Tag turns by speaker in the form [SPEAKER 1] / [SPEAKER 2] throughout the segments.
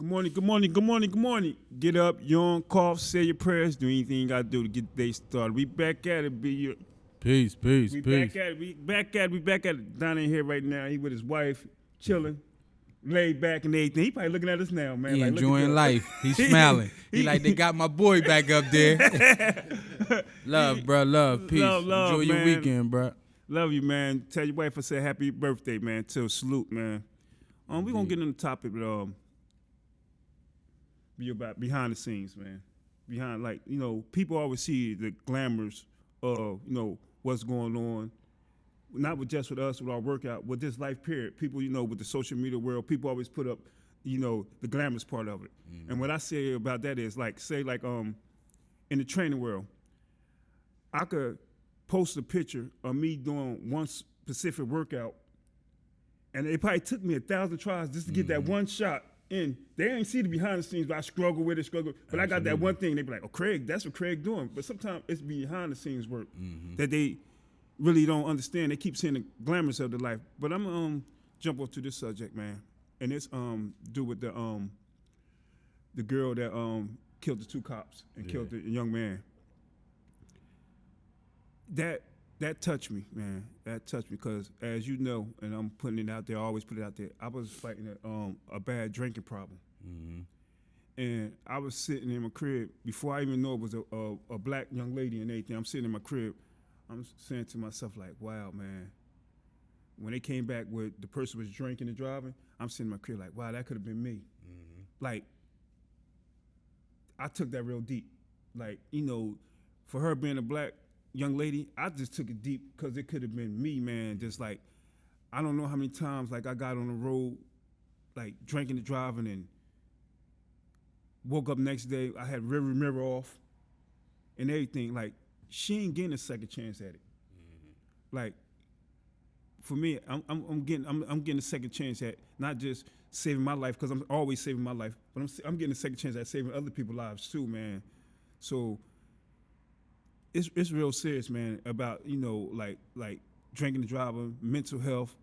[SPEAKER 1] Good morning, good morning, good morning, good morning. Get up, yawn, cough, say your prayers, do anything you gotta do to get the day started. We back at it, be
[SPEAKER 2] Peace.
[SPEAKER 1] we back at it, we back at it. Down in here right now, he with his wife, chilling, laid back and everything. He probably looking at us now, man.
[SPEAKER 2] He
[SPEAKER 1] like,
[SPEAKER 2] enjoying life. He smiling. He like they got my boy back up there. Love, bro. Love. Peace.
[SPEAKER 1] Love,
[SPEAKER 2] Enjoy your
[SPEAKER 1] man.
[SPEAKER 2] weekend, bro.
[SPEAKER 1] Love you, man. Tell your wife I said happy birthday, man. Till salute, man. We gonna get into the topic, but be about behind the scenes, man. Behind, like, people always see the glamours of, what's going on. Not with just with us, with our workout, with this life period. People, with the social media world, people always put up, the glamorous part of it. Mm-hmm. And what I say about that is, in the training world, I could post a picture of me doing one specific workout, and it probably took me 1,000 tries just to get that one shot in. They ain't see the behind the scenes, but I struggle with it. But Absolutely. I got that one thing. They be like, oh, Craig, that's what Craig doing. But sometimes it's behind the scenes work that they really don't understand. They keep seeing the glamours of the life. But I'm going to jump off to this subject, man. And it's do with the girl that killed the two cops and killed the young man. That touched me, man. That touched me because, as you know, and I'm putting it out there, I always put it out there, I was fighting a bad drinking problem. Mm-hmm. And I was sitting in my crib, before I even know it was a black young lady and everything, I'm sitting in my crib, I'm saying to myself, like, wow, man. When they came back with the person was drinking and driving, I'm sitting in my crib like, wow, that could have been me. Mm-hmm. Like, I took that real deep. Like, for her being a black young lady, I just took it deep because it could have been me, man. Just like, I don't know how many times, like, I got on the road, like, drinking and driving, and woke up next day, I had rear mirror off and everything. Like, she ain't getting a second chance at it. Mm-hmm. Like, for me, I'm getting a second chance at not just saving my life, because I'm always saving my life, but I'm getting a second chance at saving other people's lives too, man. So it's real serious, man, about, like drinking and driving, mental health,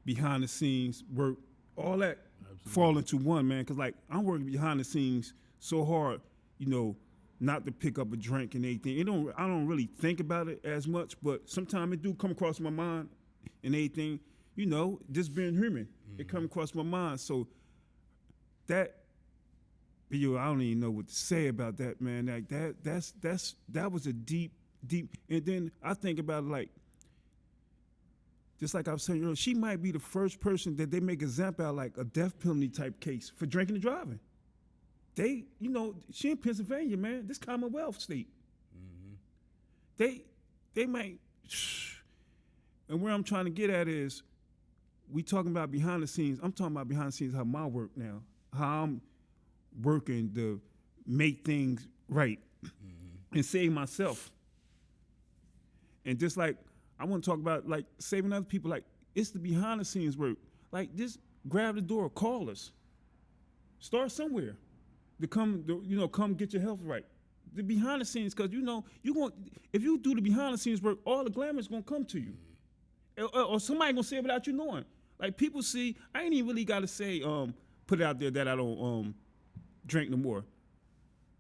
[SPEAKER 1] behind the scenes work, all that fall into one, man. Because, like, I'm working behind the scenes so hard, not to pick up a drink and everything. I don't really think about it as much, but sometimes it do come across my mind and everything. Just being human, it come across my mind. So that. I don't even know what to say about that, man. Like, that was a deep. And then I think about it, like, just like I was saying earlier, she might be the first person that they make example out, like a death penalty type case for drinking and driving. They, she in Pennsylvania, man, this Commonwealth state. Mm-hmm. They might, and where I'm trying to get at is, we talking about behind the scenes. I'm talking about behind the scenes, how my work now, how I'm working to make things right and save myself. And just like, I want to talk about, like, saving other people. Like, it's the behind the scenes work. Like, just grab the door, call us. Start somewhere to come get your health right. The behind the scenes, because if you do the behind the scenes work, all the glamour is going to come to you. Or somebody going to say it without you knowing. Like, people see, I ain't even really got to say, put it out there that I don't drink no more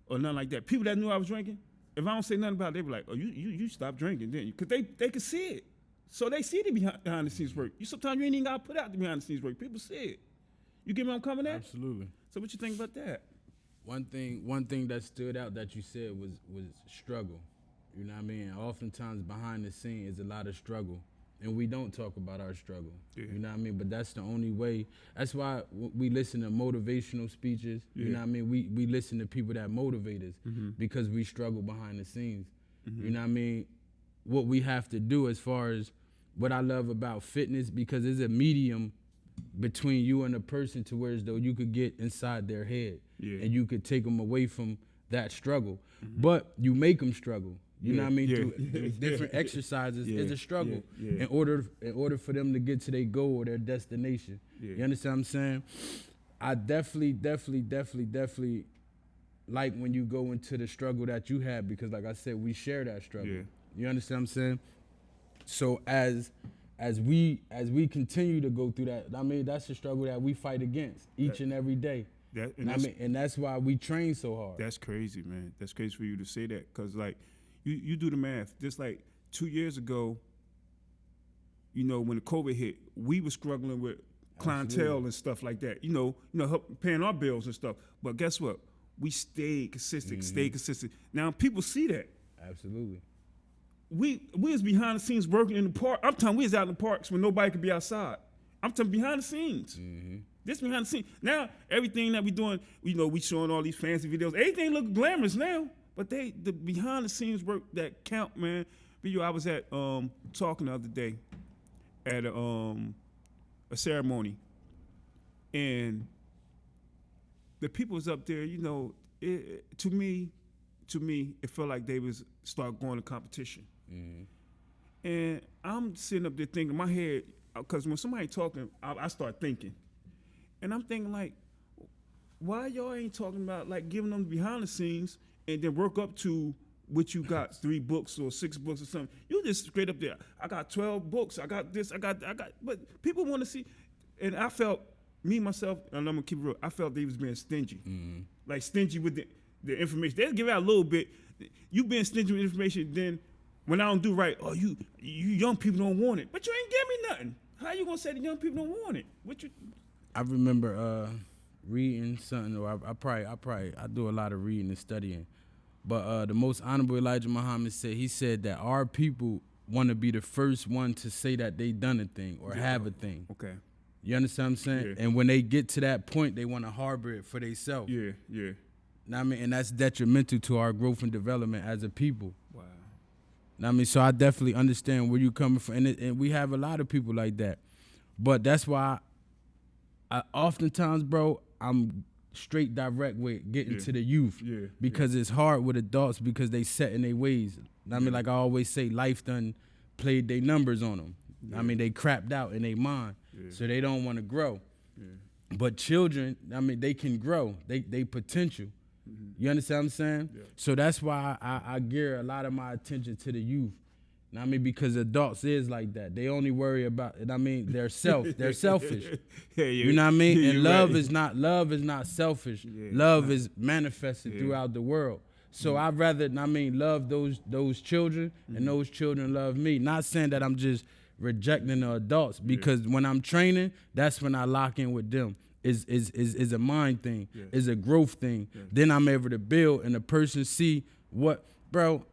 [SPEAKER 1] or nothing like that. People that knew I was drinking, if I don't say nothing about it, they be like, oh, you stopped drinking, didn't you? Because they can see it. So they see the behind the scenes work. Sometimes you ain't even got to put out the behind the scenes work. People see it. You get where I'm coming at?
[SPEAKER 2] Absolutely.
[SPEAKER 1] So what you think about that?
[SPEAKER 2] One thing that stood out that you said was struggle. You know what I mean? Oftentimes behind the scene is a lot of struggle. And we don't talk about our struggle, You know what I mean? But that's the only way. That's why we listen to motivational speeches. You know what I mean? We listen to people that motivate us because we struggle behind the scenes. You know what I mean? What we have to do, as far as what I love about fitness, because it's a medium between you and a person, to where as though you could get inside their head and you could take them away from that struggle. But you make them struggle. You know what I mean? Through different exercises, it's a struggle in order for them to get to their goal or their destination. You understand what I'm saying? I definitely like when you go into the struggle that you have, because, like I said, we share that struggle. You understand what I'm saying? So as we continue to go through that, I mean, that's the struggle that we fight against each and every day. And that's why we train so hard.
[SPEAKER 1] That's crazy, man. That's crazy for you to say that, because like you do the math. Just like 2 years ago, you know, when the COVID hit, we were struggling with clientele and stuff like that. You know, help paying our bills and stuff. But guess what? We stayed consistent. Now people see that.
[SPEAKER 2] Absolutely.
[SPEAKER 1] We was behind the scenes working in the park. I'm telling you, we was out in the parks when nobody could be outside. I'm telling you, behind the scenes. This behind the scenes. Now everything that we doing, you know, we showing all these fancy videos. Everything look glamorous now, but the behind the scenes work that count, man. I was at talking the other day at a ceremony, and the people was up there. You know, to me, it felt like they was start going to competition. And I'm sitting up there thinking in my head, because when somebody talking, I start thinking, and I'm thinking like, why y'all ain't talking about like giving them behind the scenes and then work up to what you got, 3 books or 6 books or something. You just straight up there. I got 12 books. I got this. I got. But people want to see, and I felt myself, and I'm gonna keep it real. I felt they was being stingy, like stingy with the information. They'll give out a little bit. You being stingy with information, then when I don't do right, oh you young people don't want it, but you ain't give me nothing. How you gonna say the young people don't want it?
[SPEAKER 2] I remember reading something, or I do a lot of reading and studying. But the most honorable Elijah Muhammad said that our people want to be the first one to say that they done a thing or have a thing.
[SPEAKER 1] Okay.
[SPEAKER 2] You understand what I'm saying?
[SPEAKER 1] Yeah.
[SPEAKER 2] And when they get to that point, they want to harbor it for themselves.
[SPEAKER 1] Yeah.
[SPEAKER 2] Know what I mean? And that's detrimental to our growth and development as a people.
[SPEAKER 1] Wow.
[SPEAKER 2] Know what I mean? So I definitely understand where you're coming from. And we have a lot of people like that. But that's why I oftentimes, bro, I'm straight direct with getting to the youth, because it's hard with adults because they set in their ways. I mean, like I always say, life done played their numbers on them. I mean, they crapped out in their mind, so they don't want to grow. But children, I mean, they can grow. They potential. You understand what I'm saying? So that's why I gear a lot of my attention to the youth. I mean, because adults is like that. They only worry about it. I mean, they're selfish. You know what I mean? And love is not selfish. Love is manifested throughout the world. So I'd rather, love those children and those children love me. Not saying that I'm just rejecting the adults, because when I'm training, that's when I lock in with them. Is a mind thing, is a growth thing. Then I'm able to build, and the person see what, bro.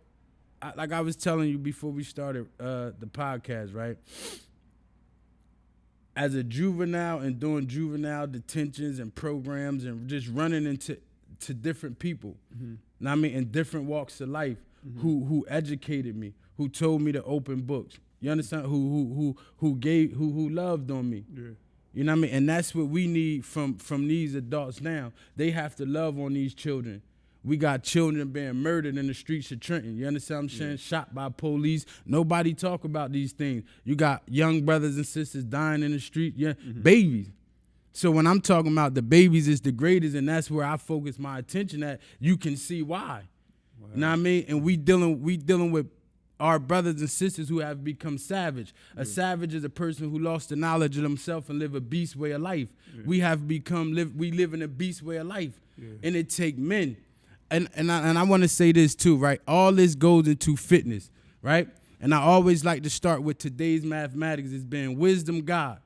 [SPEAKER 2] Like I was telling you before we started the podcast, right? As a juvenile and doing juvenile detentions and programs and just running into different people, I mean, in different walks of life, who educated me, who told me to open books. You understand? Who loved on me. You know what I mean? And that's what we need from these adults now. They have to love on these children. We got children being murdered in the streets of Trenton. You understand what I'm saying? Shot by police. Nobody talk about these things. You got young brothers and sisters dying in the street. Babies. So when I'm talking about the babies is the greatest, and that's where I focus my attention at, you can see why. You know what I mean? And we dealing with our brothers and sisters who have become savage. A savage is a person who lost the knowledge of themselves and live a beast way of life. We live in a beast way of life. And it take men. And I want to say this too, right? All this goes into fitness, right? And I always like to start with today's mathematics as being wisdom God.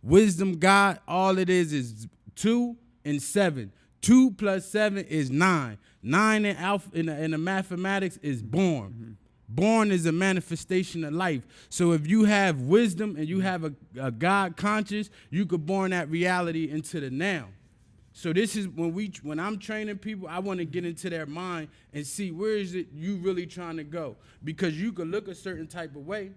[SPEAKER 2] Wisdom God, all it is 2 and 7. 2 plus 7 is 9. 9 in the mathematics is born. Born is a manifestation of life. So if you have wisdom and you have a God conscious, you could born that reality into the now. So this is when I'm training people, I want to get into their mind and see where is it you really trying to go. Because you could look a certain type of way,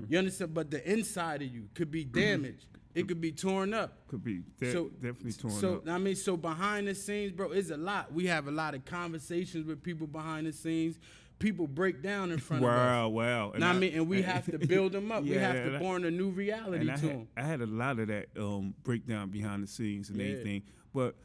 [SPEAKER 2] you understand, but the inside of you could be damaged. It could be torn up.
[SPEAKER 1] Could be definitely torn up.
[SPEAKER 2] So I mean, so behind the scenes, bro, it's a lot. We have a lot of conversations with people behind the scenes. People break down in front of us.
[SPEAKER 1] Wow.
[SPEAKER 2] And we have to build them up. We have to born a new reality to them.
[SPEAKER 1] I had a lot of that breakdown behind the scenes and everything. But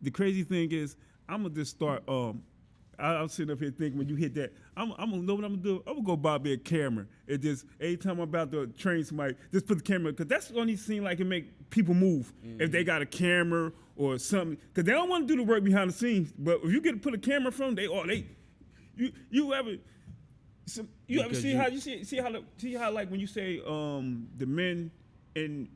[SPEAKER 1] the crazy thing is, I'm going to just start, I'm sitting up here thinking when you hit that, I'm going to know what I'm going to do. I'm going to go buy me a camera. It just, every time I'm about to train somebody, just put the camera, because that's the only seem like it make people move. If they got a camera or something, because they don't want to do the work behind the scenes. But if you get to put a camera from, you ever see how like when you say the men and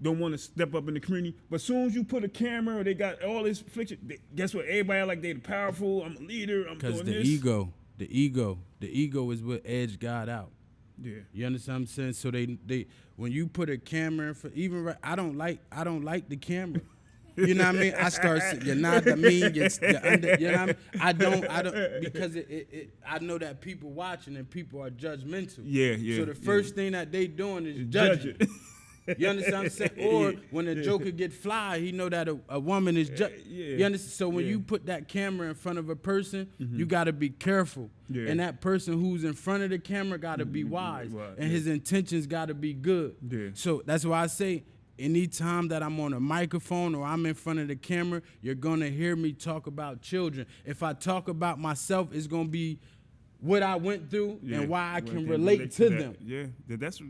[SPEAKER 1] don't want to step up in the community, but as soon as you put a camera, or they got all this affliction, guess what? Everybody like they the powerful. I'm a leader. I'm doing this.
[SPEAKER 2] Because the ego is what edged God out.
[SPEAKER 1] Yeah.
[SPEAKER 2] You understand what I'm saying? So they when you put a camera in for I don't like the camera. You know what I mean? I start you're not the mean, you're under, you know what I mean? I don't because I know that people watching and people are judgmental.
[SPEAKER 1] Yeah.
[SPEAKER 2] So the first thing that they doing is judging. You understand what I'm saying? Or when a joker get fly, he know that a woman is you understand? So when you put that camera in front of a person, you got to be careful. Yeah. And that person who's in front of the camera got to be wise. And his intentions got to be good. Yeah. So that's why I say anytime that I'm on a microphone or I'm in front of the camera, you're going to hear me talk about children. If I talk about myself, it's going to be what I went through and why I can relate to them.
[SPEAKER 1] Yeah, that's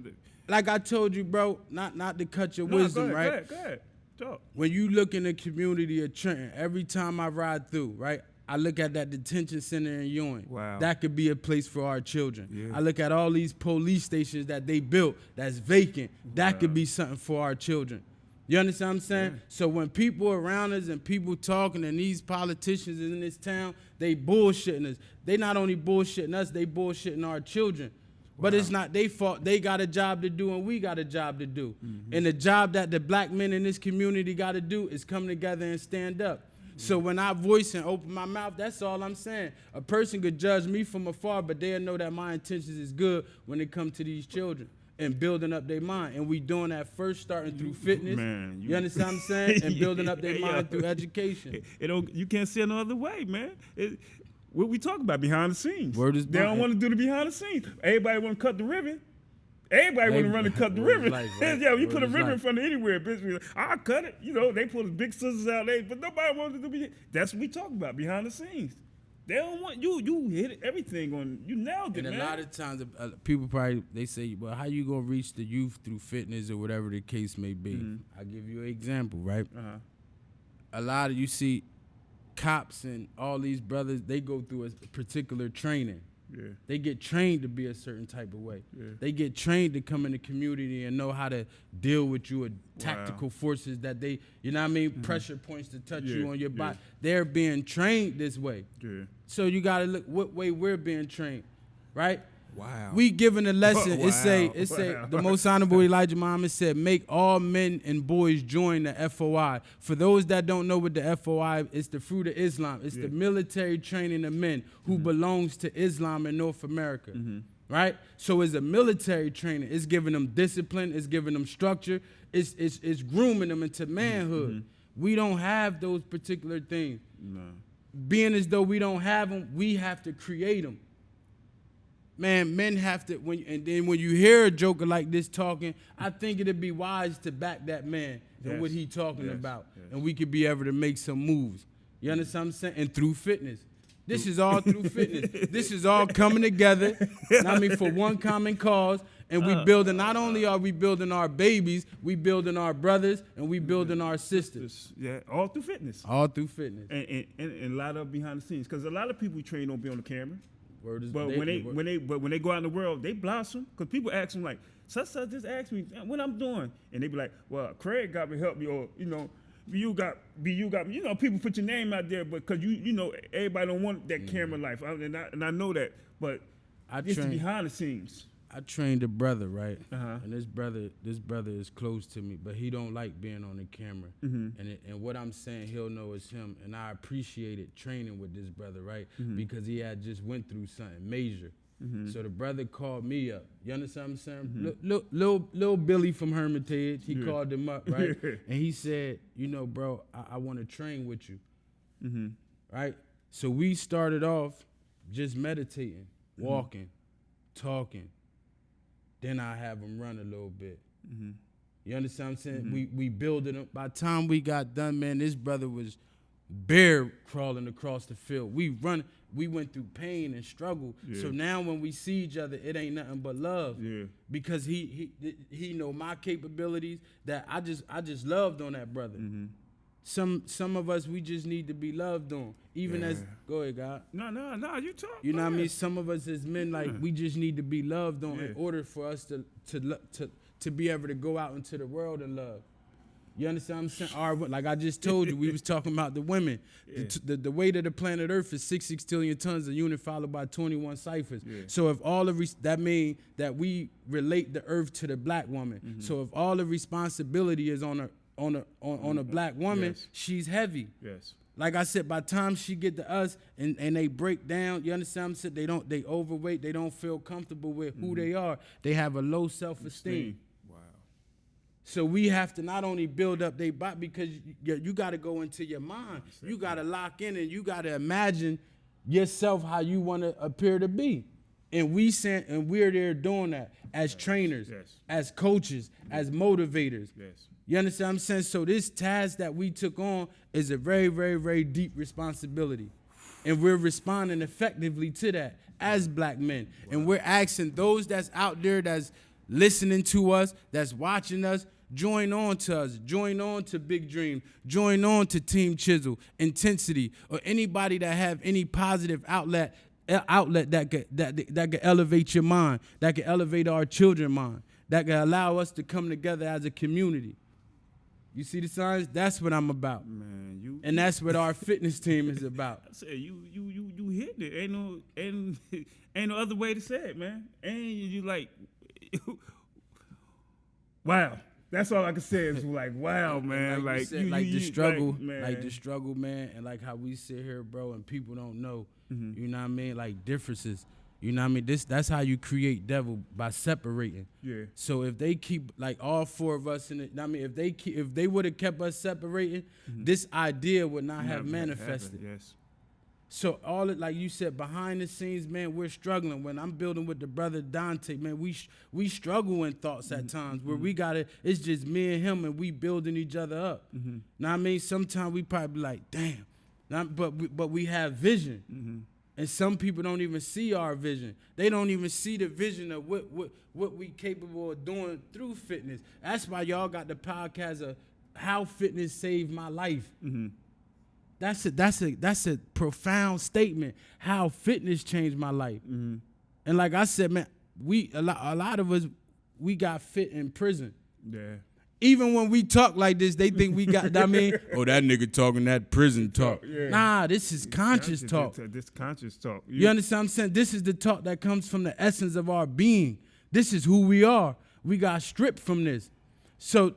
[SPEAKER 2] like I told you, bro, not to cut your wisdom,
[SPEAKER 1] go
[SPEAKER 2] right?
[SPEAKER 1] Go ahead. Talk.
[SPEAKER 2] When you look in the community of Trenton, every time I ride through, right, I look at that detention center in Ewing.
[SPEAKER 1] Wow.
[SPEAKER 2] That could be a place for our children.
[SPEAKER 1] Yeah.
[SPEAKER 2] I look at all these police stations that they built that's vacant. That could be something for our children. You understand what I'm saying? Yeah. So when people around us and people talking and these politicians in this town, they bullshitting us. They not only bullshitting us, they bullshitting our children. But it's not their fault. They got a job to do and we got a job to do. Mm-hmm. And the job that the black men in this community got to do is come together and stand up. Mm-hmm. So when I voice and open my mouth, that's all I'm saying. A person could judge me from afar, but they'll know that my intentions is good when it comes to these children and building up their mind. And we doing that first starting through fitness.
[SPEAKER 1] Man,
[SPEAKER 2] you understand what I'm saying? And building up their mind through education.
[SPEAKER 1] You can't see it no other way, man. What we talk about behind the scenes. They don't want to do the behind the scenes. Everybody want to cut the ribbon. Everybody want to run and cut the ribbon.
[SPEAKER 2] Life, right?
[SPEAKER 1] Yeah, you put a ribbon in front of anywhere, bitch. I'll cut it. They pull the big scissors out there, but nobody wants to do. That's what we talk about behind the scenes. They don't want you. You hit everything on. You nailed it,
[SPEAKER 2] and
[SPEAKER 1] man.
[SPEAKER 2] A lot of times, people they say, "Well, how you gonna reach the youth through fitness or whatever the case may be?" Mm-hmm. I'll give you an example, right? Uh-huh. A lot of you see. Cops and all these brothers, they go through a particular training. Yeah. They get trained to be a certain type of way. Yeah. They get trained to come in the community and know how to deal with you with tactical forces that they, you know what I mean, pressure points to touch you on your body. They're being trained this way. Yeah. So you got to look what way we're being trained, right?
[SPEAKER 1] Wow.
[SPEAKER 2] We given a lesson. It say the most honorable Elijah Muhammad said, make all men and boys join the FOI. For those that don't know what the FOI is, the fruit of Islam. It's the military training of men who belongs to Islam in North America. Mm-hmm. Right? So it's a military training. It's giving them discipline. It's giving them structure. It's grooming them into manhood. Mm-hmm. We don't have those particular things. No. Being as though we don't have them, we have to create them. Man, men have to, and then when you hear a joker like this talking, I think it'd be wise to back that man and what he talking about. Yes. And we could be able to make some moves. You understand what I'm saying? And through fitness. This is all through fitness. This is all coming together, for one common cause. And we building, not only are we building our babies, we building our brothers and we building our sisters.
[SPEAKER 1] Yeah, all through fitness.
[SPEAKER 2] All through fitness.
[SPEAKER 1] And a lot of behind the scenes. Because a lot of people we train don't be on the camera. But when they go out in the world, they blossom. Because people ask them like, such just ask me what I'm doing, and they be like, well, Craig got me, help me, or you got me. People put your name out there, but because everybody don't want that camera life, and I know that, but it's behind the scenes.
[SPEAKER 2] I trained a brother, right? Uh-huh. And this brother is close to me, but he don't like being on the camera. Mm-hmm. And what I'm saying, he'll know it's him. And I appreciated training with this brother, right? Mm-hmm. Because he had just went through something major. Mm-hmm. So the brother called me up. You understand what I'm saying? Mm-hmm. Little Billy from Hermitage, he called him up, right? And he said, bro, I want to train with you, right? So we started off just meditating, walking, talking. Then I have him run a little bit. Mm-hmm. You understand what I'm saying? Mm-hmm. We building him. By the time we got done, man, this brother was bear crawling across the field. We went through pain and struggle. Yeah. So now when we see each other, it ain't nothing but love. Yeah. Because he know my capabilities that I just loved on that brother. Mm-hmm. Some of us, we just need to be loved on. Even as, go ahead, God.
[SPEAKER 1] No, you talk.
[SPEAKER 2] You know what I mean? Some of us as men, like, we just need to be loved on in order for us to be able to go out into the world and love. You understand what I'm saying? Like I just told you, we was talking about the women. The weight of the planet Earth is 6 sextillion tons a unit, followed by 21 ciphers. Yeah. So if all of that means that we relate the Earth to the black woman. Mm-hmm. So if all the responsibility is on a black woman, she's heavy. Yes. Like I said, by the time she get to us and they break down, you understand what I'm saying? They overweight, they don't feel comfortable with who they are. They have a low self-esteem. So we have to not only build up their body, because you got to go into your mind. You got to lock in and you got to imagine yourself how you want to appear to be. And we're there doing that as trainers, as coaches, as motivators. Yes. You understand what I'm saying? So this task that we took on is a very, very, very deep responsibility. And we're responding effectively to that as black men. Wow. And we're asking those that's out there that's listening to us, that's watching us, join on to us, join on to Big Dream, join on to Team Chisel, Intensity, or anybody that have any positive outlet that could elevate your mind, that could elevate our children's mind, that could allow us to come together as a community. You see the signs? That's what I'm about, man. And that's what our fitness team is about.
[SPEAKER 1] I said you hitting it. Ain't no other way to say it, man. And you like. Wow, that's all I can say is like, wow, man.
[SPEAKER 2] Like the struggle, man, and like how we sit here, bro, and people don't know. Mm-hmm. You know what I mean? Like differences. You know what I mean? That's how you create devil, by separating. Yeah. So if they keep like all four of us in it, I mean, if they would have kept us separating, this idea would not have manifested. Yes. So all it, like you said, behind the scenes, man, we're struggling. When I'm building with the brother Dante, man, we struggle in thoughts at times where we it's just me and him, and we building each other up. Mm-hmm. Now I mean, sometimes we probably be like, damn, but we have vision, and some people don't even see our vision. They don't even see the vision of what we capable of doing through fitness. That's why y'all got the podcast of How Fitness Saved My Life. Mm-hmm. That's a profound statement. How fitness changed my life. Mm-hmm. And like I said, man, a lot of us, we got fit in prison. Yeah. Even when we talk like this, they think we got. I mean, oh, that nigga talking that prison talk. Yeah. Nah, this is conscious talk.
[SPEAKER 1] This conscious talk.
[SPEAKER 2] You understand what I'm saying? This is the talk that comes from the essence of our being. This is who we are. We got stripped from this. So,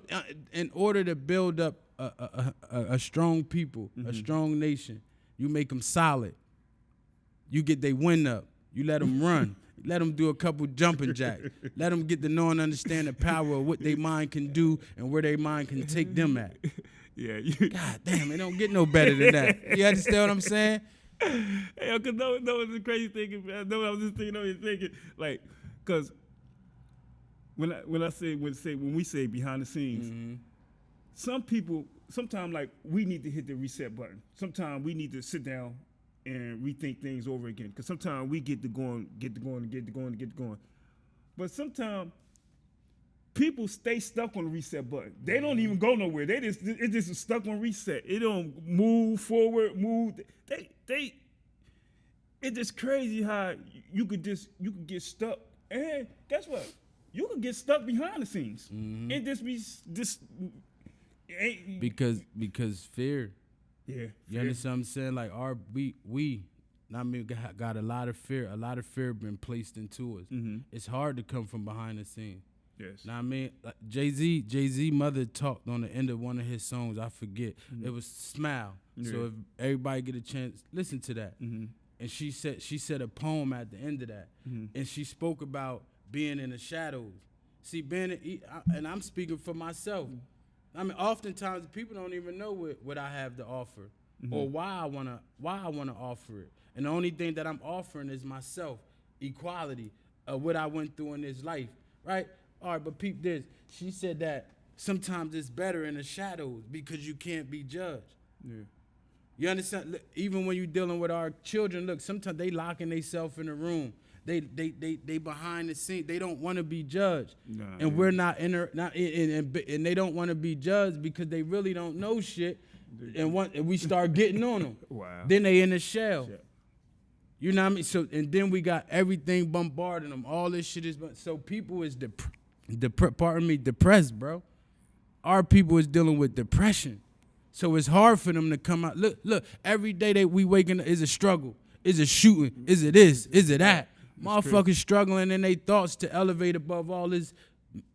[SPEAKER 2] in order to build up a strong people, a strong nation, you make them solid. You get their wind up. You let them run. Let them do a couple jumping jacks. Let them get to know and understand the power of what their mind can do and where their mind can take them at. Yeah. God damn, it don't get no better than that. You understand what I'm saying?
[SPEAKER 1] Hey, cause no, it's the crazy thing. I know I was just thinking, like, cause when we say behind the scenes, some people, sometimes like we need to hit the reset button. Sometimes we need to sit down and rethink things over again. Because sometimes we get to going. But sometimes people stay stuck on the reset button. They don't even go nowhere. It's just stuck on reset. It don't move forward, it's just crazy how you could get stuck. And guess what? You could get stuck behind the scenes. Mm-hmm. It just be this.
[SPEAKER 2] Because fear. Yeah. You understand what I'm saying? Like we got a lot of fear. A lot of fear been placed into us. Mm-hmm. It's hard to come from behind the scenes. Yes. Now I mean, like Jay-Z mother talked on the end of one of his songs. I forget. Mm-hmm. It was Smile. Yeah. So if everybody get a chance, listen to that. Mm-hmm. And she said a poem at the end of that, and she spoke about being in the shadows. See, and I'm speaking for myself. I mean, oftentimes people don't even know what I have to offer, or why I wanna offer it. And the only thing that I'm offering is myself, equality of what I went through in this life, right? All right, but peep this. She said that sometimes it's better in the shadows because you can't be judged. Yeah. You understand? Look, even when you're dealing with our children, look, sometimes they locking themselves in a room. They behind the scenes. They don't want to be judged, and we're not and they don't want to be judged because they really don't know shit. and we start getting on them.
[SPEAKER 1] Wow.
[SPEAKER 2] Then they in the shell.
[SPEAKER 1] Yeah.
[SPEAKER 2] You know what I mean? So and then we got everything bombarding them. All this shit is so people is depressed, bro. Our people is dealing with depression. So it's hard for them to come out. Look, every day that we waking up is a struggle. Is it shooting? Is it this? Is it that? Motherfuckers struggling in their thoughts to elevate above all this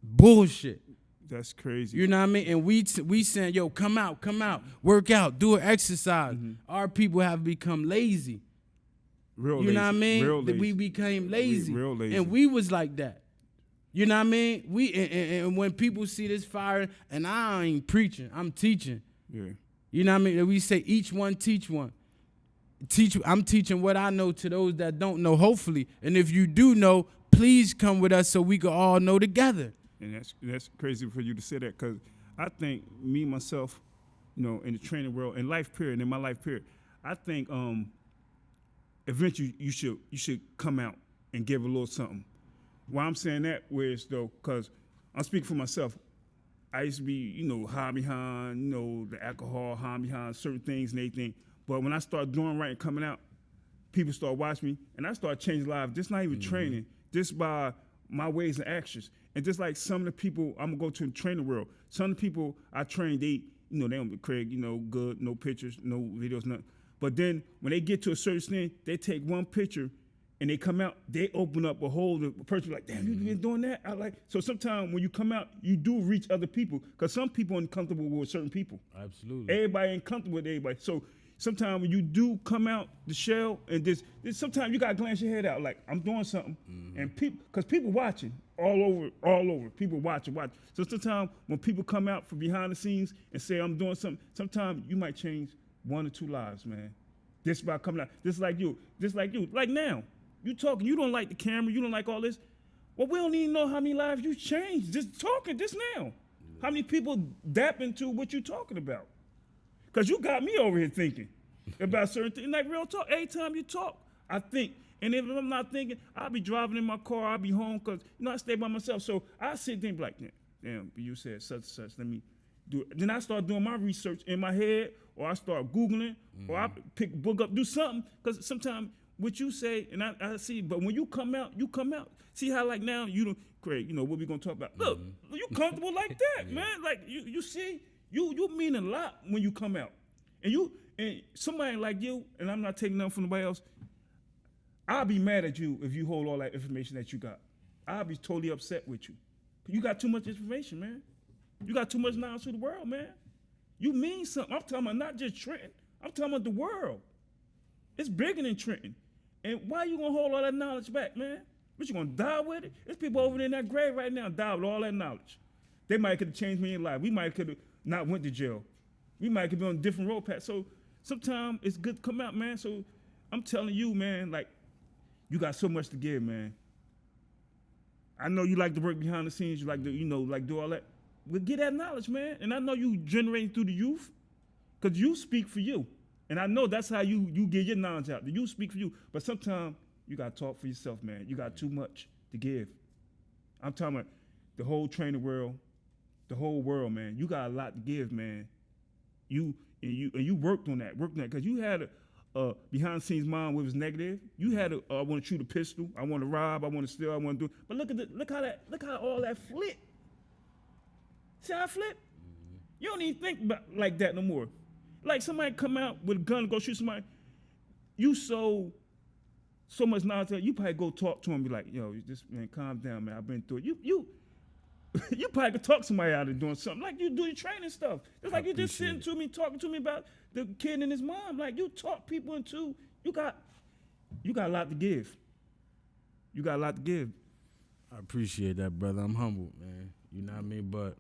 [SPEAKER 2] bullshit.
[SPEAKER 1] That's crazy.
[SPEAKER 2] You know what I mean? And we saying, yo, come out, work out, do an exercise. Our people have become lazy.
[SPEAKER 1] Real
[SPEAKER 2] you
[SPEAKER 1] lazy.
[SPEAKER 2] know what I mean?
[SPEAKER 1] Real lazy.
[SPEAKER 2] We became lazy.
[SPEAKER 1] Real lazy.
[SPEAKER 2] And we was like that. You know what I mean? And when people see this fire, and I ain't preaching, I'm teaching.
[SPEAKER 1] Yeah.
[SPEAKER 2] You know what I mean? We say each one teach one. I'm teaching what I know to those that don't know, hopefully. And if you do know, please come with us so we can all know together.
[SPEAKER 1] And that's crazy for you to say that, because I think me, myself, you know, in the training world, in life period, in my life period, I think eventually you should come out and give a little something. Why I'm saying that was, though, because I'm speaking for myself. I used to be, you know, high behind, you know, the alcohol, high behind certain things and everything. But when I start doing right and coming out, people start watching me, and I start changing lives. Just not even training, just by my ways and actions. And just like some of the people, I'm gonna go to the training world. Some of the people I train, they, you know, they don't be Craig, you know, good, no pictures, no videos, nothing. But then when they get to a certain thing, they take one picture and they come out, they open up a whole person like, damn, you been doing that? I like. So sometimes when you come out, you do reach other people, because some people are uncomfortable with certain people.
[SPEAKER 2] Absolutely.
[SPEAKER 1] Everybody ain't comfortable with everybody. So sometimes when you do come out the shell, and this sometimes you gotta glance your head out, like I'm doing something, and people, because people watching all over, people watching. So sometimes when people come out from behind the scenes and say I'm doing something, sometimes you might change 1 or 2 lives, man. Just by coming out, just like you, like now, you talking, you don't like the camera, you don't like all this. Well, we don't even know how many lives you changed just talking just now. How many people dap into what you talking about? Because you got me over here thinking about certain things. Like real talk, every time you talk, I think. And if I'm not thinking, I'll be driving in my car, I'll be home, because, you know, I stay by myself. So I sit there and be like, damn, you said such and such, let me do it. Then I start doing my research in my head, or I start Googling, or I pick a book up, do something. Because sometimes what you say, and I see, but when you come out, you come out. See how, like, now, you don't, Craig, you know, what we going to talk about. Look, you comfortable like that, man. Like, you see, you mean a lot when you come out. And somebody like you, and I'm not taking nothing from nobody else, I'll be mad at you if you hold all that information that you got. I'll be totally upset with you. You got too much information, man. You got too much knowledge to the world, man. You mean something. I'm talking about not just Trenton. I'm talking about the world. It's bigger than Trenton. And why you gonna hold all that knowledge back, man? What, you gonna die with it? There's people over there in that grave right now die with all that knowledge. They might could have changed me in life. We might could have not went to jail. We might could be on a different road path. So sometimes it's good to come out, man. So I'm telling you, man, like, you got so much to give, man. I know you like to work behind the scenes. You like to, you know, like do all that. Well, get that knowledge, man. And I know you generating through the youth, because you speak for you. And I know that's how you get your knowledge out. The youth speak for you. But sometimes you got to talk for yourself, man. You got too much to give. I'm talking about the whole training world, the whole world, man. You got a lot to give, man. You worked on that, because you had a behind the scenes mind was negative. You had I want to shoot a pistol, I want to rob, I want to steal, I want to do. But look how all that flip. See how I flip? You don't even think about like that no more. Like somebody come out with a gun and go shoot somebody. You so much knowledge that you probably go talk to him and be like, yo, this man, calm down, man. I've been through it. You probably could talk somebody out of doing something. Like you do your training stuff. It's like you just sitting to me, talking to me about the kid and his mom. Like you talk people into, you got a lot to give. You got a lot to give.
[SPEAKER 2] I appreciate that, brother. I'm humbled, man. You know what I mean? But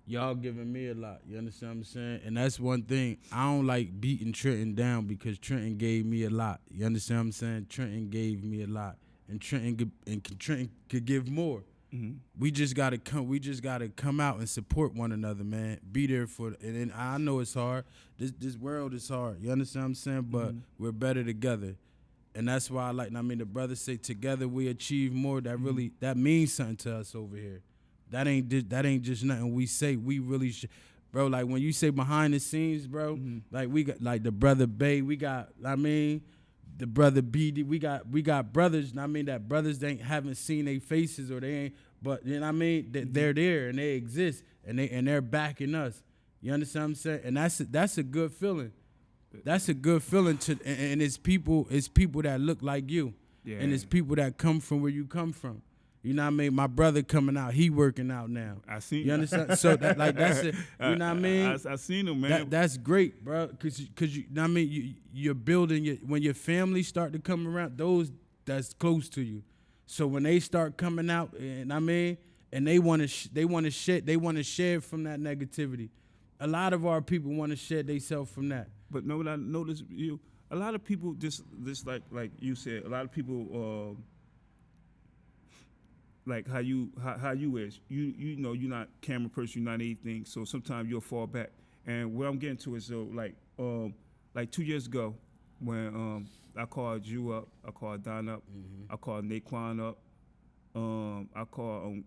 [SPEAKER 2] y'all giving me a lot. You understand what I'm saying? And that's one thing. I don't like beating Trenton down, because Trenton gave me a lot. You understand what I'm saying? Trenton gave me a lot. And Trenton could give more. Mm-hmm. We just gotta come out and support one another, man. Be there for it. And I know it's hard. This world is hard. You understand what I'm saying? But we're better together. And that's why the brothers say together we achieve more. That really that means something to us over here. That ain't just nothing we say. We really should. bro. Like when you say behind the scenes, bro, like we got like the brother Bay, we got, the brother BD, we got brothers, that brothers they haven't seen their faces or they ain't, but they're there and they exist and they're backing us. You understand what I'm saying? And that's a good feeling. That's a good feeling and it's people that look like you. Yeah. And it's people that come from where you come from. You know what I mean? My brother coming out, he working out now.
[SPEAKER 1] I seen.
[SPEAKER 2] You understand? So that's it. You know what I mean?
[SPEAKER 1] I seen him, man.
[SPEAKER 2] That's great, bro. Cause you know what I mean, you're building when your family start to come around, those that's close to you. So when they start coming out, and they want to shed from that negativity. A lot of our people want to shed themselves from that.
[SPEAKER 1] But know what I noticed? A lot of people just like you said. A lot of people. Like how you is, you know you're not camera person, you're not anything. So sometimes you'll fall back. And what I'm getting to is like 2 years ago, when I called you up, I called Don up, I called Naquan up, I called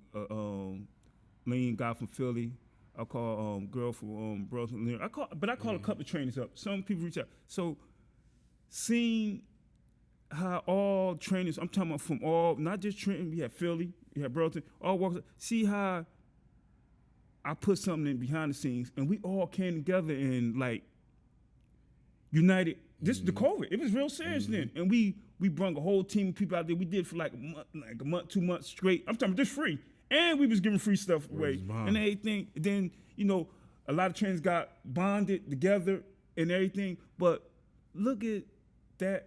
[SPEAKER 1] Lean guy from Philly, I called girl from Burlington. I called a couple of trainers up. Some people reach out. So seeing how all trainers, I'm talking about from all, not just Trenton, we had Philly, we had Burlington, all walks. See how I put something in behind the scenes, and we all came together and like united. This is the COVID. It was real serious then, and we brought a whole team of people out there. We did for like a month, 2 months straight. I'm talking just free, and we was giving free stuff away and everything. Then a lot of trainers got bonded together and everything. But look at that.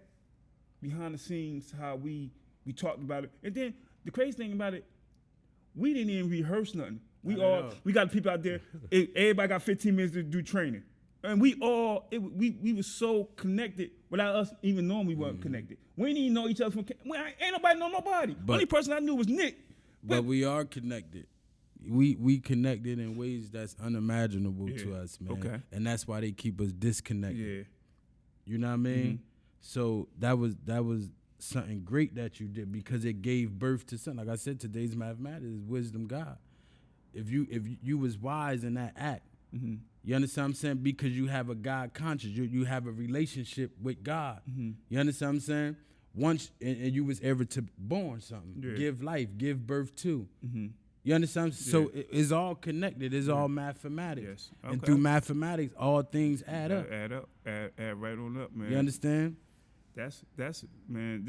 [SPEAKER 1] Behind the scenes, how we talked about it, and then the crazy thing about it, we didn't even rehearse nothing. We got people out there. Everybody got 15 minutes to do training, and we were so connected without us even knowing we weren't connected. We didn't even know each other from. Ain't nobody know nobody. Only person I knew was Nick.
[SPEAKER 2] But we are connected. We connected in ways that's unimaginable to us, man. Okay. And that's why they keep us disconnected. Yeah. You know what I mean? So that was something great that you did because it gave birth to something. Like I said, today's mathematics is wisdom God. If you was wise in that act, you understand what I'm saying? Because you have a God conscience, you have a relationship with God. You understand what I'm saying? Once and you was ever to born something, give life, give birth to. You understand? So it's all connected. It's all mathematics. Yes. Okay. And through mathematics, all things add up.
[SPEAKER 1] Add right on up, man.
[SPEAKER 2] You understand?
[SPEAKER 1] That's man.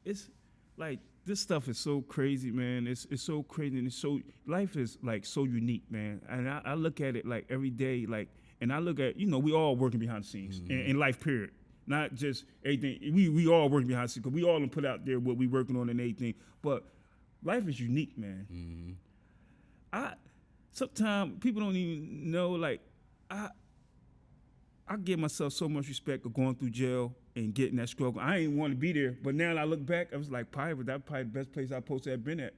[SPEAKER 1] It's like this stuff is so crazy, man. It's so crazy, and life is like so unique, man. And I look at it like every day, like, and I look at we all working behind the scenes in life, period. Not just anything. We all working behind the scenes because we all put out there what we working on and anything. But life is unique, man. Sometimes people don't even know. Like I give myself so much respect of going through jail and getting that struggle. I ain't want to be there, but now I look back, I was like, that's probably the best place I supposed to have been at.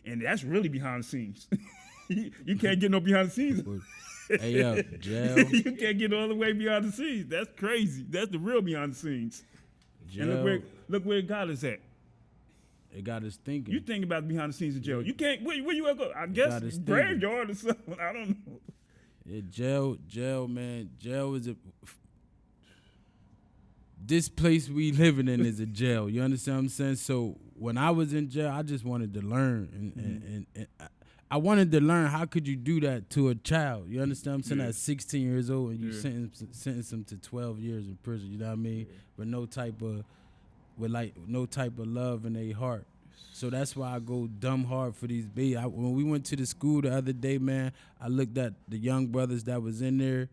[SPEAKER 1] And that's really behind the scenes. You can't get no behind the scenes.
[SPEAKER 2] Hey, yo, jail.
[SPEAKER 1] You can't get all the way behind the scenes. That's crazy. That's the real behind the scenes. Jail. And look where God is at.
[SPEAKER 2] It got us thinking.
[SPEAKER 1] You think about behind the scenes of jail. You can't. Where you ever go? I guess graveyard or something. I don't know.
[SPEAKER 2] Yeah, jail, man. Jail is this place we living in is a jail. You understand what I'm saying? So when I was in jail, I just wanted to learn, and I wanted to learn how could you do that to a child. You understand what I'm saying? At 16 years old, and you sentence them to 12 years in prison. You know what I mean? With no type of love in their heart. So that's why I go dumb hard for these babies. When we went to the school the other day, man, I looked at the young brothers that was in there,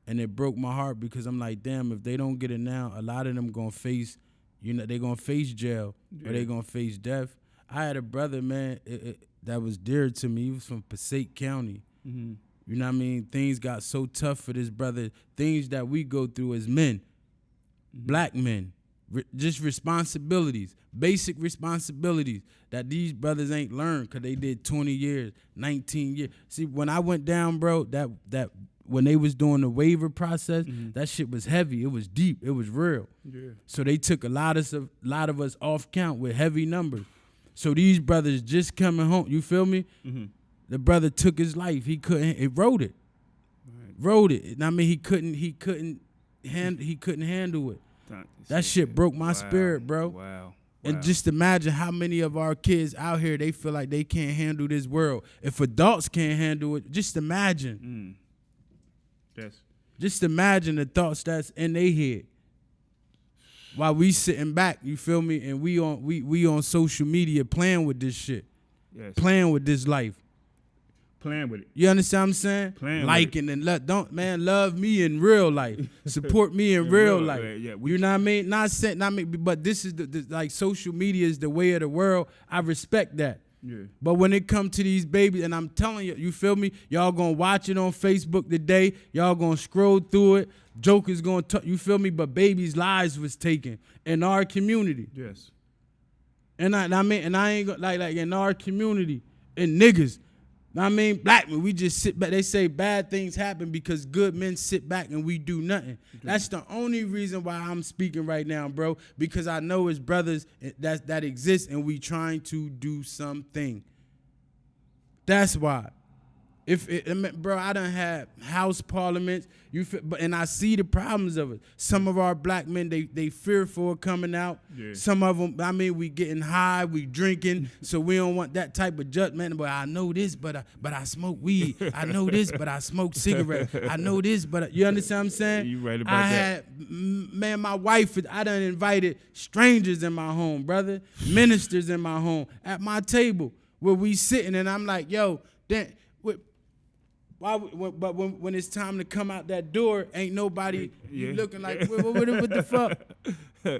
[SPEAKER 2] and it broke my heart because I'm like, damn, if they don't get it now, a lot of them gonna face, they gonna face jail or they gonna face death. I had a brother, man, that was dear to me. He was from Passaic County. You know what I mean? Things got so tough for this brother. Things that we go through as men, black men. Just responsibilities, basic responsibilities that these brothers ain't learned because they did 20 years, 19 years. See, when I went down, bro, that when they was doing the waiver process, that shit was heavy. It was deep. It was real. Yeah. So they took a lot of us off count with heavy numbers. So these brothers just coming home, you feel me? The brother took his life. He couldn't. It wrote it. wrote it. And I mean, he couldn't handle it. That shit broke my spirit, bro.
[SPEAKER 1] Wow.
[SPEAKER 2] And just imagine how many of our kids out here, they feel like they can't handle this world. If adults can't handle it, just imagine.
[SPEAKER 1] Yes.
[SPEAKER 2] Just imagine the thoughts that's in their head. While we sitting back, you feel me? And we on social media playing with this shit.
[SPEAKER 1] Yes.
[SPEAKER 2] Playing with this life.
[SPEAKER 1] Playing with it.
[SPEAKER 2] You understand what I'm saying?
[SPEAKER 1] Playing
[SPEAKER 2] liking
[SPEAKER 1] with it.
[SPEAKER 2] And love me in real life. Support me in real life.
[SPEAKER 1] Yeah,
[SPEAKER 2] you know what I mean? Not saying, but this is the like social media is the way of the world. I respect that.
[SPEAKER 1] Yeah.
[SPEAKER 2] But when it comes to these babies, and I'm telling you, you feel me? Y'all gonna watch it on Facebook today. Y'all gonna scroll through it. Jokers gonna you feel me? But babies' lives was taken in our community.
[SPEAKER 1] Yes.
[SPEAKER 2] And I ain't gonna like in our community and niggas. I mean, black men, we just sit back. They say bad things happen because good men sit back and we do nothing. That's the only reason why I'm speaking right now, bro, because I know it's brothers that exist and we trying to do something. That's why. Bro, I done had house parliaments, and I see the problems of it. Some of our black men, they fearful of coming out. Yeah. Some of them, I mean, we getting high, we drinking, so we don't want that type of judgment. But I know this, but I smoke weed. I know this, but I smoke cigarettes. I know this, but you understand what I'm saying?
[SPEAKER 1] You right about that.
[SPEAKER 2] Man, my wife, I done invited strangers in my home, brother, ministers in my home, at my table where we sitting, and I'm like, yo, then. But when it's time to come out that door, ain't nobody looking like, what the fuck?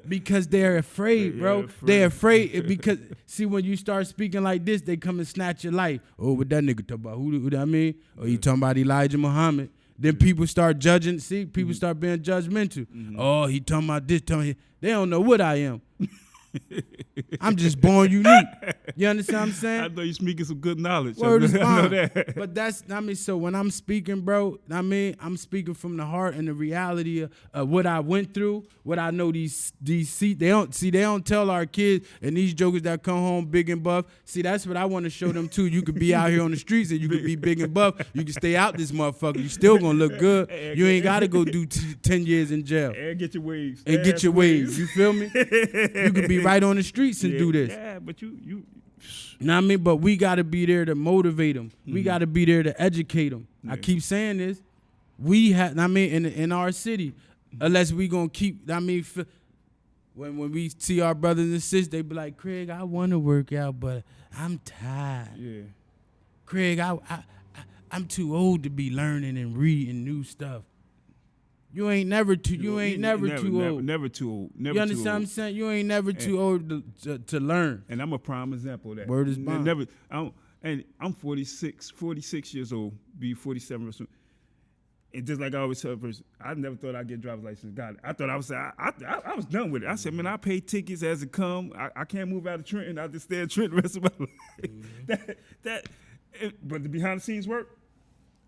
[SPEAKER 2] Because they're afraid, bro. They're afraid because, see, when you start speaking like this, they come and snatch your life. Oh, what that nigga talk about? Who that mean? Oh, you talking about Elijah Muhammad. Then people start judging. See, people start being judgmental. Oh, he talking about this. They don't know what I am. I'm just born unique. You understand what I'm saying?
[SPEAKER 1] I know you're speaking some good knowledge.
[SPEAKER 2] Word is
[SPEAKER 1] I know
[SPEAKER 2] bond.
[SPEAKER 1] that.
[SPEAKER 2] But that's, I mean, so when I'm speaking, bro, I mean, I'm speaking from the heart and the reality of what I went through, what I know these they don't tell our kids and these jokers that come home big and buff. See, that's what I want to show them too. You could be out here on the streets and you could be big and buff. You can stay out this motherfucker. You still gonna look good. You ain't got to go do 10 years in jail.
[SPEAKER 1] And get your waves.
[SPEAKER 2] And get your waves. You feel me? You could be right on the streets and do this.
[SPEAKER 1] Yeah, but you
[SPEAKER 2] know what I mean? But we got to be there to motivate them. We got to be there to educate them. I keep saying this. We have, I mean, in our city, unless we going to keep, I mean, when we see our brothers and sisters, they be like, Craig, I want to work out, but I'm tired.
[SPEAKER 1] Yeah.
[SPEAKER 2] Craig, I'm too old to be learning and reading new stuff. You ain't never too old.
[SPEAKER 1] Never too old. Never
[SPEAKER 2] you understand
[SPEAKER 1] too old.
[SPEAKER 2] what I'm saying? You ain't never too old to learn.
[SPEAKER 1] And I'm a prime example of that.
[SPEAKER 2] Word is bond.
[SPEAKER 1] I'm 46 years old, be 47 or something. And just like I always tell a person, I never thought I'd get a driver's license. Got it. I thought I was done with it. I said, man, I pay tickets as it come. I can't move out of Trenton. I'll just stay in Trenton the rest of my life. But the behind the scenes work,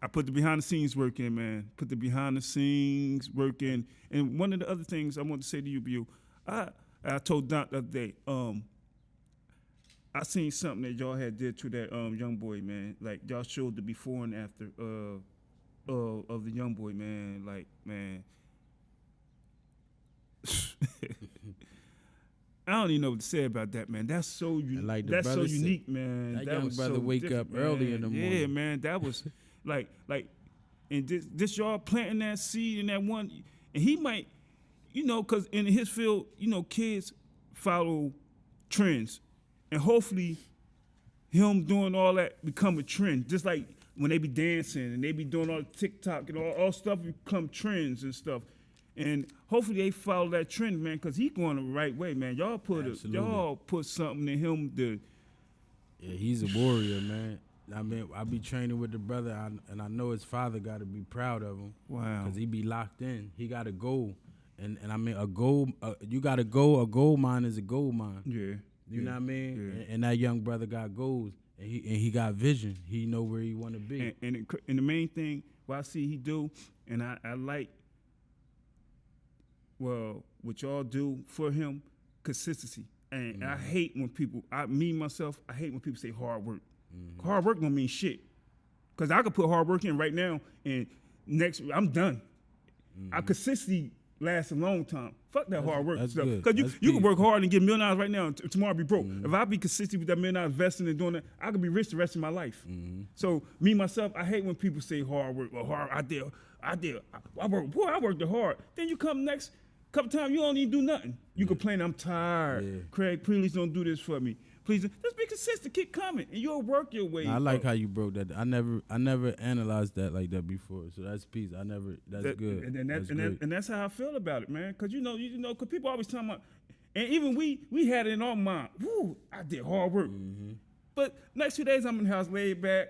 [SPEAKER 1] I put the behind the scenes work in, man. Put the behind the scenes work in. And one of the other things I want to say to you, Bill, I told Doc the other day, I seen something that y'all had did to that young boy, man. Like y'all showed the before and after of the young boy, man. Like, man. I don't even know what to say about that, man. That's so
[SPEAKER 2] like
[SPEAKER 1] that's so unique, man.
[SPEAKER 2] That young brother wake up early in the morning.
[SPEAKER 1] Yeah, man. That was like, and this y'all planting that seed in that one, and he might, because in his field, kids follow trends, and hopefully, him doing all that become a trend. Just like when they be dancing and they be doing all the TikTok and all stuff become trends and stuff, and hopefully they follow that trend, man, because he going the right way, man. Y'all put something in him to.
[SPEAKER 2] Yeah, he's a warrior, man. I mean, I be training with the brother, and I know his father got to be proud of him.
[SPEAKER 1] Wow.
[SPEAKER 2] Because he be locked in. He got a goal. And I mean, a goal, you got to go. A gold mine is a gold mine.
[SPEAKER 1] Yeah.
[SPEAKER 2] You know what I mean?
[SPEAKER 1] Yeah.
[SPEAKER 2] And that young brother got goals, and he got vision. He know where he want to be.
[SPEAKER 1] And the main thing, what I see he do, and I like, well, what y'all do for him, consistency. And I hate when people, I hate when people say hard work. Hard work don't mean shit. Because I could put hard work in right now, and next I'm done. Our consistency lasts a long time. Fuck that hard work
[SPEAKER 2] that's
[SPEAKER 1] stuff.
[SPEAKER 2] good.
[SPEAKER 1] Because you can work hard and get $1 million right now and tomorrow be broke. If I be consistent with that $1 million investing and doing that, I could be rich the rest of my life. So me, myself, I hate when people say hard work or hard, I worked hard. Then you come next couple times, you don't even do nothing. You complain, I'm tired.
[SPEAKER 2] Yeah.
[SPEAKER 1] Craig, please don't do this for me. Please, just be consistent, keep coming, and you'll work your way.
[SPEAKER 2] I like
[SPEAKER 1] up.
[SPEAKER 2] how you broke that. I never analyzed that like that before. So that's peace. That's good.
[SPEAKER 1] And that's how I feel about it, man. Cause you know, cause people always talking about, and even we had it in our mind. Woo, I did hard work. But next 2 days I'm in the house laid back.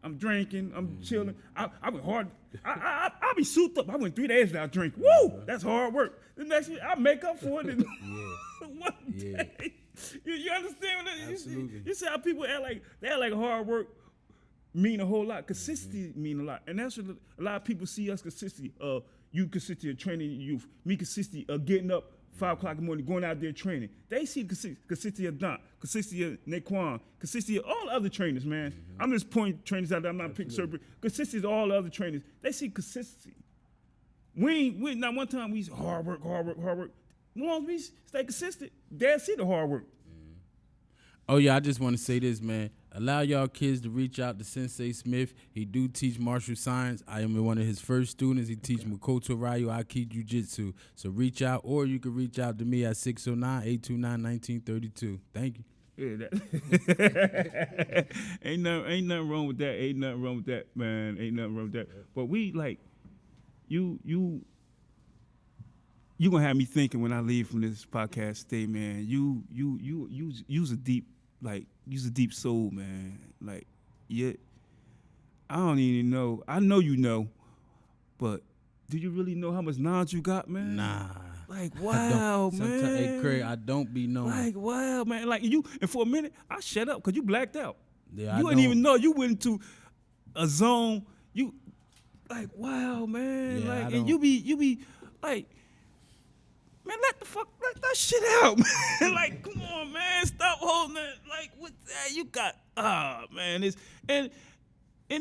[SPEAKER 1] I'm drinking. I'm chilling. I went hard. I be souped up. I went 3 days without drinking. Woo, that's hard work. The next week I make up for it in one day. You understand what that is? You see how people act like hard work mean a whole lot. Consistency mean a lot. And that's what a lot of people see us consistency. You consistency of training your youth. Me consistency of getting up 5 o'clock in the morning, going out there training. They see the consistency of Don, consistency of Naquan, consistency of all the other trainers, man. I'm just pointing trainers out there. I'm not picking certain. Consistency of all the other trainers. They see consistency. We not one time we hard work. As long as we stay consistent, they'll see the hard work.
[SPEAKER 2] Oh yeah, I just want to say this, man. Allow y'all kids to reach out to Sensei Smith. He do teach martial science. I am one of his first students. He teach Makoto Ryu, Aikido Jiu-Jitsu. So reach out, or you can reach out to me at 609-829-1932. Thank you.
[SPEAKER 1] Yeah, ain't nothing wrong with that. Ain't nothing wrong with that, man. Ain't nothing wrong with that. But we like you gonna have me thinking when I leave from this podcast today, man. You's a deep soul, man. Like, yeah, I don't even know. I know you know, but do you really know how much knowledge you got, man?
[SPEAKER 2] Nah.
[SPEAKER 1] Like, wow, man.
[SPEAKER 2] Hey, Craig, I don't be knowing.
[SPEAKER 1] Like, wow, man. Like, and for a minute, I shut up because you blacked out.
[SPEAKER 2] Yeah,
[SPEAKER 1] you didn't even know. You went into a zone. You, like, wow, man.
[SPEAKER 2] Yeah,
[SPEAKER 1] like, and you be like, man, let that shit out, man. Like, come on, man. Stop holding it. Like, what that you got? Man. And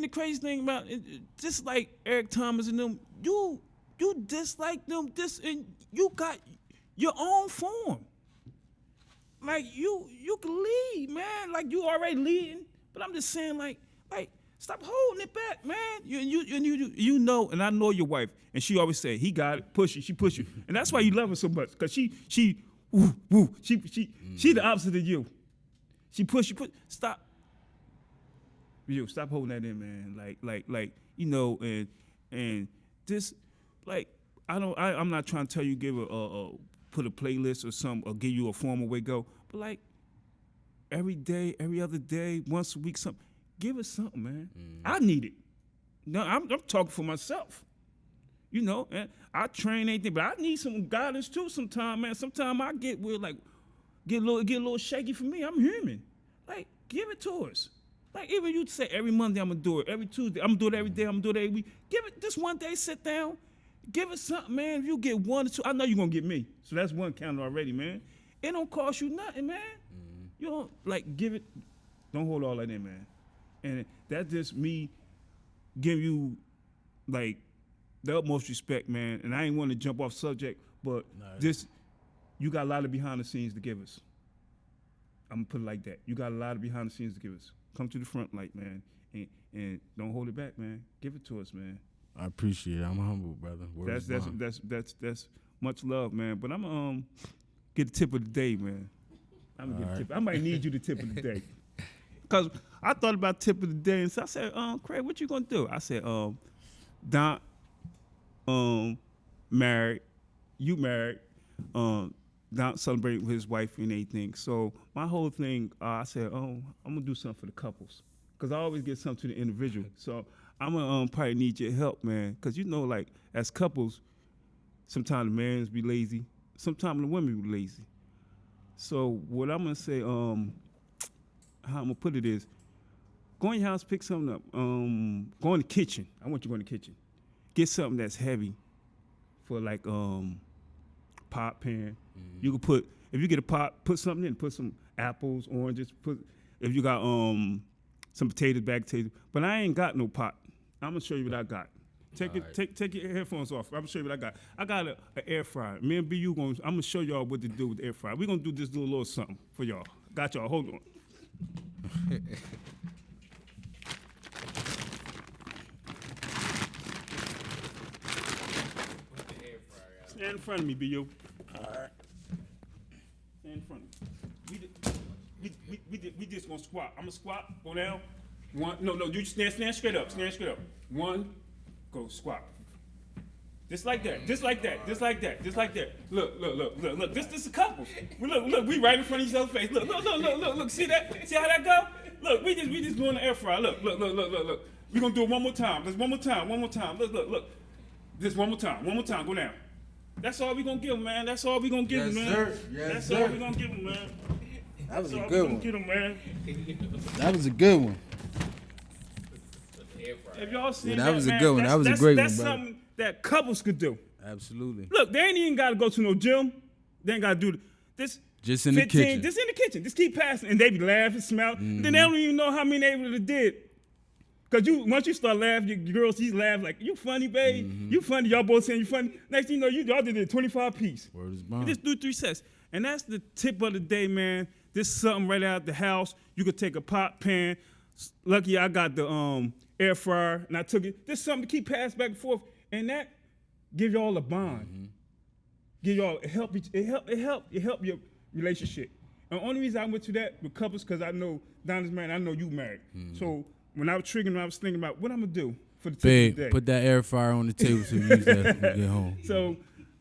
[SPEAKER 1] the crazy thing about it, just like Eric Thomas and them, you dislike them, and you got your own form. Like, you can lead, man. Like, you already leading. But I'm just saying, like, stop holding it back, man. You know, and I know your wife, and she always say, he got it, push you, she push you. And that's why you love her so much, because she the opposite of you. She push you, stop. You stop holding that in, man. Like, you know, and this, like, I'm not trying to tell you give put a playlist or something or give you a formal way to go, but like every day, every other day, once a week, something. Give us something, man. I need it. No, I'm talking for myself. You know, and I train anything, but I need some guidance too sometimes, man. Sometimes I get a little shaky for me. I'm human. Like, give it to us. Like, even you say every Monday I'm gonna do it, every Tuesday, I'm gonna do it every day, I'm gonna do it every week. Give it this one day, sit down, give it something, man. If you get 1 or 2, I know you're gonna get me. So that's one counter already, man. It don't cost you nothing, man. You don't, like, give it, don't hold all that in, man. And that's just me giving you, like, the utmost respect, man. And I ain't want to jump off subject, but just, you got a lot of behind the scenes to give us. I'm going to put it like that. You got a lot of behind the scenes to give us. Come to the front light, man, and don't hold it back, man. Give it to us, man.
[SPEAKER 2] I appreciate it. I'm humble, brother.
[SPEAKER 1] That's much love, man. But I'm going to get the tip of the day, man. I'm going to get the tip. I might need you the tip of the day. Because I thought about tip of the day, and so I said, Craig, what you gonna do? I said, Don, married, you married, Don celebrating with his wife and everything. So my whole thing, I said, I'm gonna do something for the couples, because I always get something to the individual. So I'm gonna probably need your help, man, because you know, like, as couples, sometimes the men be lazy, sometimes the women be lazy. So what I'm gonna say, how I'm gonna put it is, go in your house, pick something up. Go in the kitchen. I want you to go in the kitchen. Get something that's heavy for like pot pan. You can put, if you get a pot, put something in. Put some apples, oranges. If you got some potatoes, bagged potatoes. But I ain't got no pot. I'm gonna show you what I got. Take your headphones off. I'm gonna show you what I got. I got an air fryer. Me and BU I'm gonna show y'all what to do with the air fryer. We're gonna do this little something for y'all. Got y'all. Hold on. Stand in front of me, BU. All right. Stand in front of me. We just gonna squat. I'm gonna squat. Go down. One. No. You stand straight up. Stand straight up. One. Go squat. Just like that. Just like that. Look. This is a couple. Look. We right in front of each other's face. Look. See that? See how that go? Look. We just doing the air fryer. Look. We gonna do it one more time. Let's one more time. Look. Just one more time. Go down. That's all we gonna give him, man. That's all we gonna give him, man.
[SPEAKER 3] Sir. Yes,
[SPEAKER 1] That's
[SPEAKER 3] sir.
[SPEAKER 1] all we gonna give him, man.
[SPEAKER 3] That was
[SPEAKER 1] That's
[SPEAKER 3] a
[SPEAKER 1] all
[SPEAKER 3] good
[SPEAKER 1] we
[SPEAKER 3] one.
[SPEAKER 1] gonna get him, man.
[SPEAKER 3] That was a good one.
[SPEAKER 1] If y'all seen
[SPEAKER 2] that was a
[SPEAKER 1] man,
[SPEAKER 2] good one. That was a great
[SPEAKER 1] that's
[SPEAKER 2] one, brother.
[SPEAKER 1] something that couples could do.
[SPEAKER 2] Absolutely.
[SPEAKER 1] Look, they ain't even got to go to no gym. They ain't got to do this.
[SPEAKER 2] Just in the kitchen.
[SPEAKER 1] Just in the kitchen. Just keep passing, and they be laughing, smile. Then they don't even know how many they would have did. Cause once you start laughing, your girls, she's laugh like, you funny, babe. You funny. Y'all both saying you funny. Next thing you know, y'all did a 25 piece.
[SPEAKER 2] Word is
[SPEAKER 1] You
[SPEAKER 2] bond.
[SPEAKER 1] just do 3 sets. And that's the tip of the day, man. This is something right out the house. You could take a pot pan. Lucky I got the air fryer, and I took it. This is something to keep passing back and forth. And that give y'all a bond. Give y'all, it help your relationship. And the only reason I went to that with couples, because I know Donna's married, I know you married. So when I was triggering, I was thinking about what I'm gonna do for the tip of the
[SPEAKER 2] Babe,
[SPEAKER 1] day.
[SPEAKER 2] put that air fryer on the table so you use that when you get home.
[SPEAKER 1] So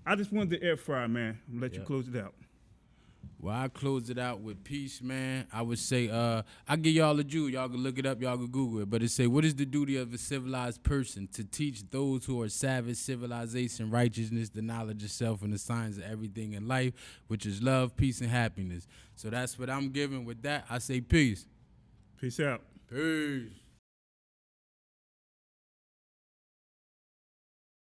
[SPEAKER 1] I just wanted the air fryer, man. I'm gonna let you
[SPEAKER 2] Yep.
[SPEAKER 1] close it out.
[SPEAKER 2] Well, I close it out with peace, man. I would say, I give y'all a Jew. Y'all can look it up. Y'all can Google it. But it say, what is the duty of a civilized person? To teach those who are savage, civilization, righteousness, the knowledge of self, and the signs of everything in life, which is love, peace, and happiness. So that's what I'm giving with that. I say peace.
[SPEAKER 1] Peace out.
[SPEAKER 2] Peace.